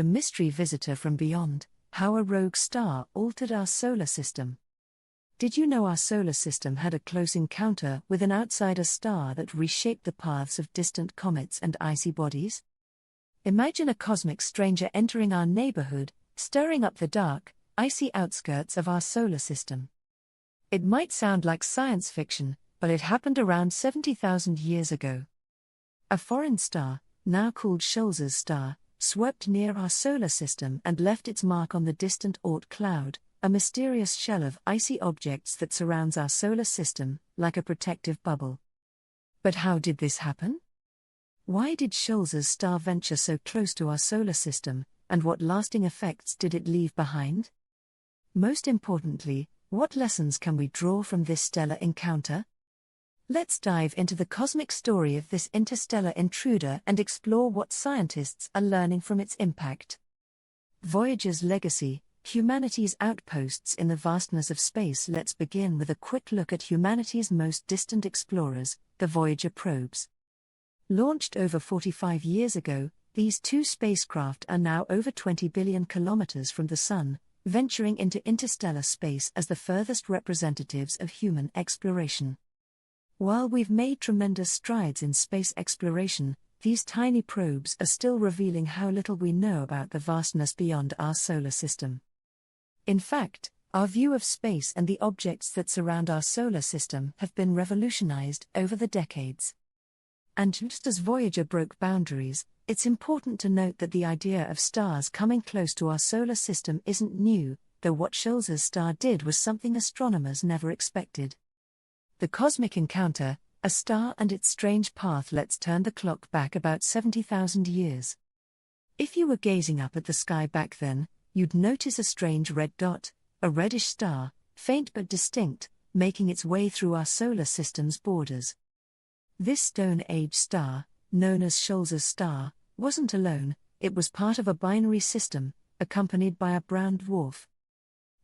The mystery visitor from beyond, how a rogue star altered our solar system. Did you know our solar system had a close encounter with an outsider star that reshaped the paths of distant comets and icy bodies? Imagine a cosmic stranger entering our neighborhood, stirring up the dark, icy outskirts of our solar system. It might sound like science fiction, but it happened around 70,000 years ago. A foreign star, now called Scholz's star, swept near our solar system and left its mark on the distant Oort cloud, a mysterious shell of icy objects that surrounds our solar system, like a protective bubble. But how did this happen? Why did Scholz's star venture so close to our solar system, and what lasting effects did it leave behind? Most importantly, what lessons can we draw from this stellar encounter? Let's dive into the cosmic story of this interstellar intruder and explore what scientists are learning from its impact. Voyager's legacy, humanity's outposts in the vastness of space. Let's begin with a quick look at humanity's most distant explorers, the Voyager probes. Launched over 45 years ago, these two spacecraft are now over 20 billion kilometers from the Sun, venturing into interstellar space as the furthest representatives of human exploration. While we've made tremendous strides in space exploration, these tiny probes are still revealing how little we know about the vastness beyond our solar system. In fact, our view of space and the objects that surround our solar system have been revolutionized over the decades. And just as Voyager broke boundaries, it's important to note that the idea of stars coming close to our solar system isn't new, though what Scholz's star did was something astronomers never expected. The cosmic encounter, a star and its strange path. Let's turn the clock back about 70,000 years. If you were gazing up at the sky back then, you'd notice a strange red dot, a reddish star, faint but distinct, making its way through our solar system's borders. This Stone Age star, known as Scholz's star, wasn't alone. It was part of a binary system, accompanied by a brown dwarf.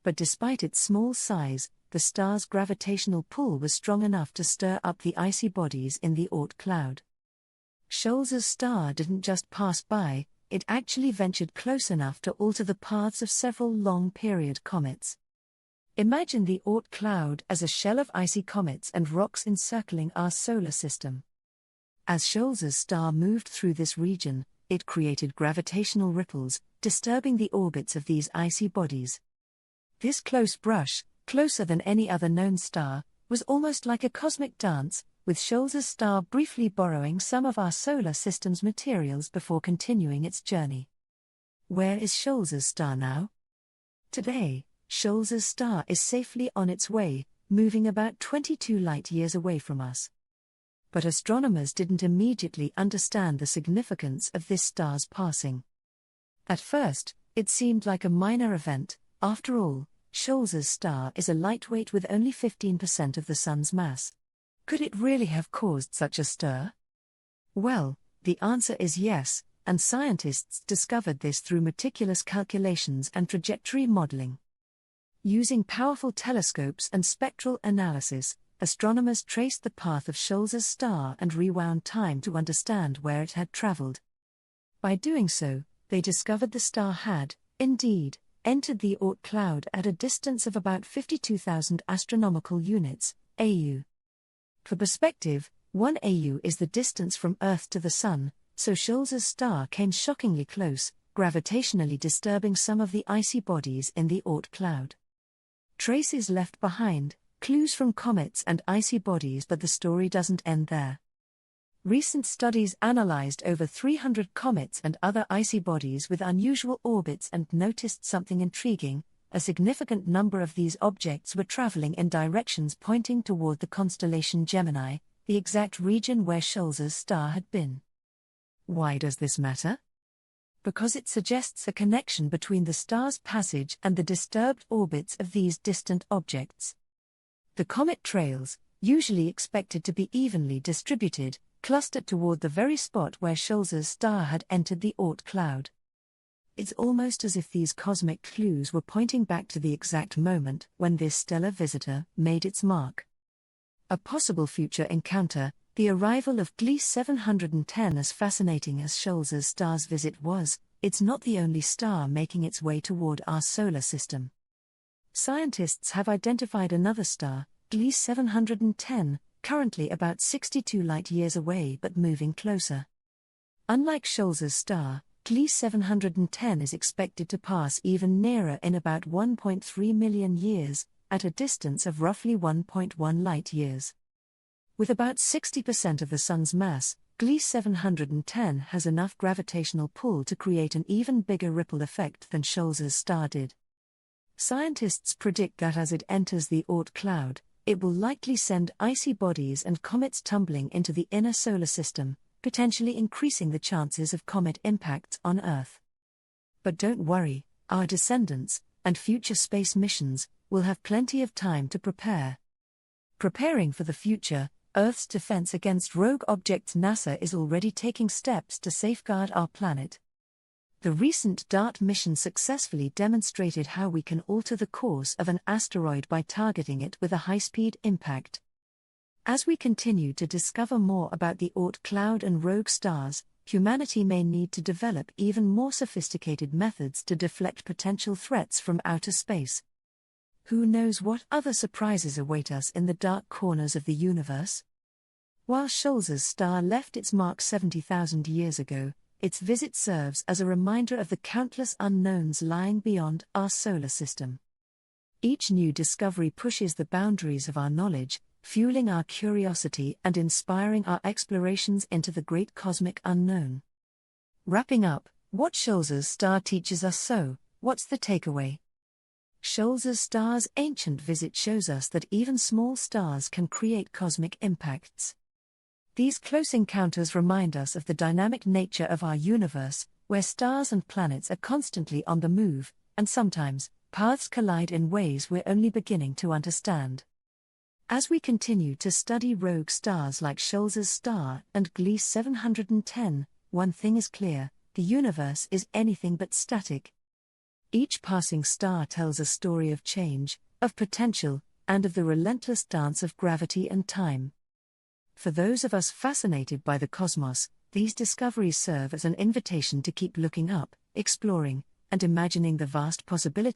But despite its small size, the star's gravitational pull was strong enough to stir up the icy bodies in the Oort cloud. Scholz's star didn't just pass by, it actually ventured close enough to alter the paths of several long-period comets. Imagine the Oort cloud as a shell of icy comets and rocks encircling our solar system. As Scholz's star moved through this region, it created gravitational ripples, disturbing the orbits of these icy bodies. This close brush, closer than any other known star, was almost like a cosmic dance, with Scholz's star briefly borrowing some of our solar system's materials before continuing its journey. Where is Scholz's star now? Today, Scholz's star is safely on its way, moving about 22 light-years away from us. But astronomers didn't immediately understand the significance of this star's passing. At first, it seemed like a minor event. After all, Scholz's star is a lightweight with only 15% of the Sun's mass. Could it really have caused such a stir? Well, the answer is yes, and scientists discovered this through meticulous calculations and trajectory modeling. Using powerful telescopes and spectral analysis, astronomers traced the path of Scholz's star and rewound time to understand where it had traveled. By doing so, they discovered the star had, indeed, entered the Oort cloud at a distance of about 52,000 astronomical units, AU. For perspective, 1 AU is the distance from Earth to the Sun, so Scholz's star came shockingly close, gravitationally disturbing some of the icy bodies in the Oort cloud. Traces left behind, clues from comets and icy bodies, but the story doesn't end there. Recent studies analyzed over 300 comets and other icy bodies with unusual orbits and noticed something intriguing. A significant number of these objects were traveling in directions pointing toward the constellation Gemini, the exact region where Scholz's star had been. Why does this matter? Because it suggests a connection between the star's passage and the disturbed orbits of these distant objects. The comet trails, usually expected to be evenly distributed, clustered toward the very spot where Scholz's star had entered the Oort cloud. It's almost as if these cosmic clues were pointing back to the exact moment when this stellar visitor made its mark. A possible future encounter, the arrival of Gliese 710. As fascinating as Scholz's star's visit was, it's not the only star making its way toward our solar system. Scientists have identified another star, Gliese 710, currently about 62 light-years away but moving closer. Unlike Scholz's star, Gliese 710 is expected to pass even nearer in about 1.3 million years, at a distance of roughly 1.1 light-years. With about 60% of the Sun's mass, Gliese 710 has enough gravitational pull to create an even bigger ripple effect than Scholz's star did. Scientists predict that as it enters the Oort cloud, it will likely send icy bodies and comets tumbling into the inner solar system, potentially increasing the chances of comet impacts on Earth. But don't worry, our descendants, and future space missions, will have plenty of time to prepare. Preparing for the future, Earth's defense against rogue objects. NASA is already taking steps to safeguard our planet. The recent DART mission successfully demonstrated how we can alter the course of an asteroid by targeting it with a high-speed impact. As we continue to discover more about the Oort cloud and rogue stars, humanity may need to develop even more sophisticated methods to deflect potential threats from outer space. Who knows what other surprises await us in the dark corners of the universe? While Scholz's star left its mark 70,000 years ago, its visit serves as a reminder of the countless unknowns lying beyond our solar system. Each new discovery pushes the boundaries of our knowledge, fueling our curiosity and inspiring our explorations into the great cosmic unknown. Wrapping up, what Scholz's star teaches us. So, what's the takeaway? Scholz's star's ancient visit shows us that even small stars can create cosmic impacts. These close encounters remind us of the dynamic nature of our universe, where stars and planets are constantly on the move, and sometimes, paths collide in ways we're only beginning to understand. As we continue to study rogue stars like Scholz's star and Gliese 710, one thing is clear: the universe is anything but static. Each passing star tells a story of change, of potential, and of the relentless dance of gravity and time. For those of us fascinated by the cosmos, these discoveries serve as an invitation to keep looking up, exploring, and imagining the vast possibilities